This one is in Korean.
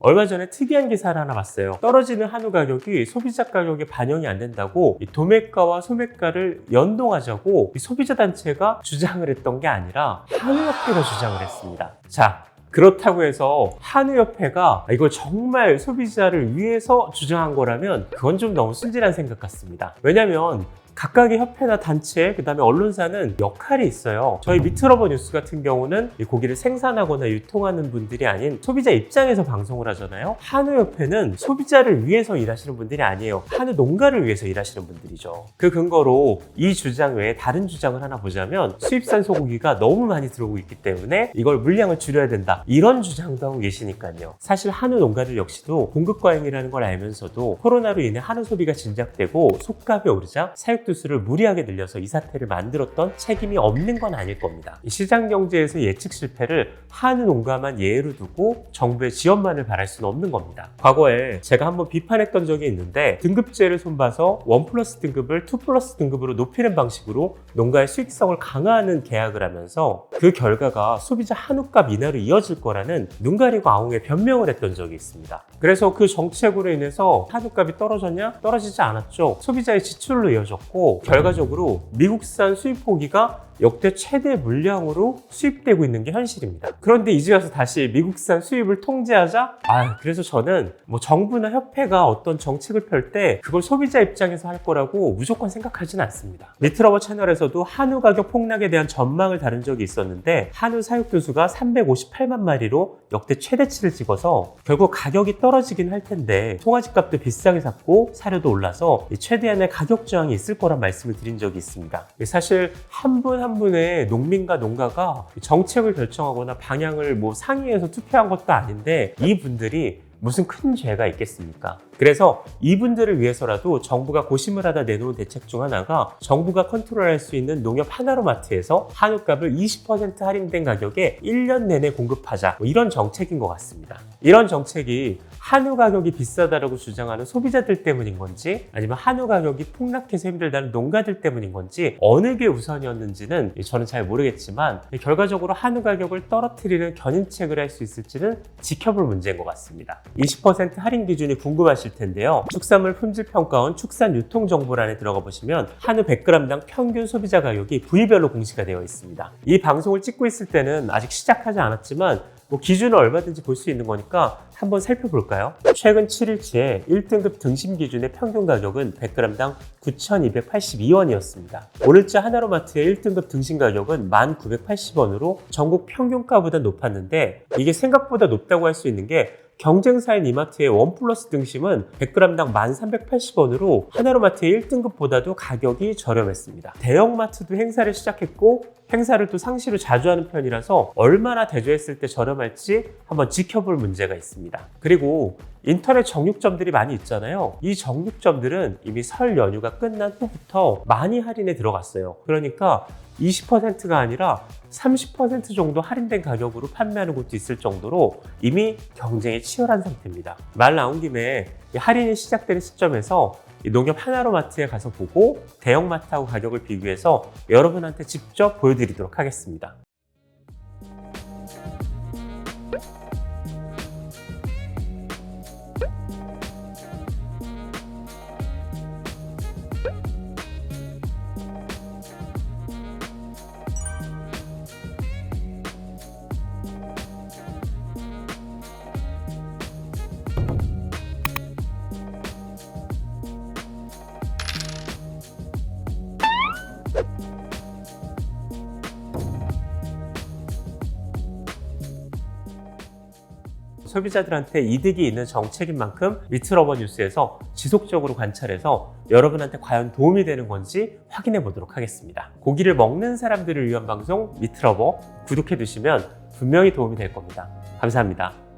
얼마 전에 특이한 기사를 하나 봤어요. 떨어지는 한우 가격이 소비자 가격에 반영이 안 된다고 이 도매가와 소매가를 연동하자고 이 소비자 단체가 주장을 했던 게 아니라 한우협회가 주장을 했습니다. 자, 그렇다고 해서 한우협회가 이걸 정말 소비자를 위해서 주장한 거라면 그건 좀 너무 순진한 생각 같습니다. 왜냐면 각각의 협회나 단체, 그 다음에 언론사는 역할이 있어요. 저희 미트러버 뉴스 같은 경우는 이 고기를 생산하거나 유통하는 분들이 아닌 소비자 입장에서 방송을 하잖아요. 한우협회는 소비자를 위해서 일하시는 분들이 아니에요. 한우 농가를 위해서 일하시는 분들이죠. 그 근거로 이 주장 외에 다른 주장을 하나 보자면 수입산 소고기가 너무 많이 들어오고 있기 때문에 이걸 물량을 줄여야 된다. 이런 주장도 하고 계시니까요. 사실 한우 농가들 역시도 공급 과잉이라는 걸 알면서도 코로나로 인해 한우 소비가 진작되고 속값이 오르자 사육 수를 무리하게 늘려서 이 사태를 만들었던 책임이 없는 건 아닐 겁니다. 시장 경제에서 예측 실패를 한우 농가만 예로 두고 정부의 지원만을 바랄 수는 없는 겁니다. 과거에 제가 한번 비판했던 적이 있는데 등급제를 손봐서 1+ 등급을 2+ 등급으로 높이는 방식으로 농가의 수익성을 강화하는 계약을 하면서 그 결과가 소비자 한우값 인하로 이어질 거라는 눈 가리고 아웅에 변명을 했던 적이 있습니다. 그래서 그 정책으로 인해서 한우값이 떨어졌냐? 떨어지지 않았죠. 소비자의 지출로 이어졌고 결과적으로 미국산 수입 고기가 역대 최대 물량으로 수입되고 있는 게 현실입니다. 그런데 이제 와서 다시 미국산 수입을 통제하자? 그래서 저는 정부나 협회가 어떤 정책을 펼 때 그걸 소비자 입장에서 할 거라고 무조건 생각하지는 않습니다. 미트러버 채널에서도 한우 가격 폭락에 대한 전망을 다룬 적이 있었는데 한우 사육 두수가 358만 마리로 역대 최대치를 찍어서 결국 가격이 떨어지긴 할 텐데 송아지 값도 비싸게 샀고 사료도 올라서 최대한의 가격 저항이 있을 거란 말씀을 드린 적이 있습니다. 사실 한 분 한 분의 농민과 농가가 정책을 결정하거나 방향을 상의해서 투표한 것도 아닌데 이분들이 무슨 큰 죄가 있겠습니까? 그래서 이분들을 위해서라도 정부가 고심을 하다 내놓은 대책 중 하나가 정부가 컨트롤할 수 있는 농협 하나로마트에서 한우값을 20% 할인된 가격에 1년 내내 공급하자 이런 정책인 것 같습니다. 이런 정책이 한우 가격이 비싸다라고 주장하는 소비자들 때문인 건지 아니면 한우 가격이 폭락해서 힘들다는 농가들 때문인 건지 어느 게 우선이었는지는 저는 잘 모르겠지만 결과적으로 한우 가격을 떨어뜨리는 견인책을 할 수 있을지는 지켜볼 문제인 것 같습니다. 20% 할인 기준이 궁금하실 텐데요. 축산물 품질평가원 축산유통정보란에 들어가 보시면 한우 100g당 평균 소비자 가격이 부위별로 공시가 되어 있습니다. 이 방송을 찍고 있을 때는 아직 시작하지 않았지만 기준을 얼마든지 볼 수 있는 거니까 한번 살펴볼까요? 최근 7일치에 1등급 등심 기준의 평균 가격은 100g당 9,282원이었습니다. 오늘자 하나로마트의 1등급 등심 가격은 1,980원으로 전국 평균가보다 높았는데 이게 생각보다 높다고 할 수 있는 게 경쟁사인 이마트의 1+ 등심은 100g당 1,380원으로 하나로마트의 1등급보다도 가격이 저렴했습니다. 대형마트도 행사를 시작했고 행사를 또 상시로 자주 하는 편이라서 얼마나 대조했을 때 저렴할지 한번 지켜볼 문제가 있습니다. 그리고 인터넷 정육점들이 많이 있잖아요. 이 정육점들은 이미 설 연휴가 끝난 후부터 많이 할인에 들어갔어요. 그러니까 20%가 아니라 30% 정도 할인된 가격으로 판매하는 곳도 있을 정도로 이미 경쟁이 치열한 상태입니다. 말 나온 김에 할인이 시작되는 시점에서 농협 하나로마트에 가서 보고 대형마트하고 가격을 비교해서 여러분한테 직접 보여드리도록 하겠습니다. 소비자들한테 이득이 있는 정책인 만큼 미트러버 뉴스에서 지속적으로 관찰해서 여러분한테 과연 도움이 되는 건지 확인해 보도록 하겠습니다. 고기를 먹는 사람들을 위한 방송 미트러버 구독해 두시면 분명히 도움이 될 겁니다. 감사합니다.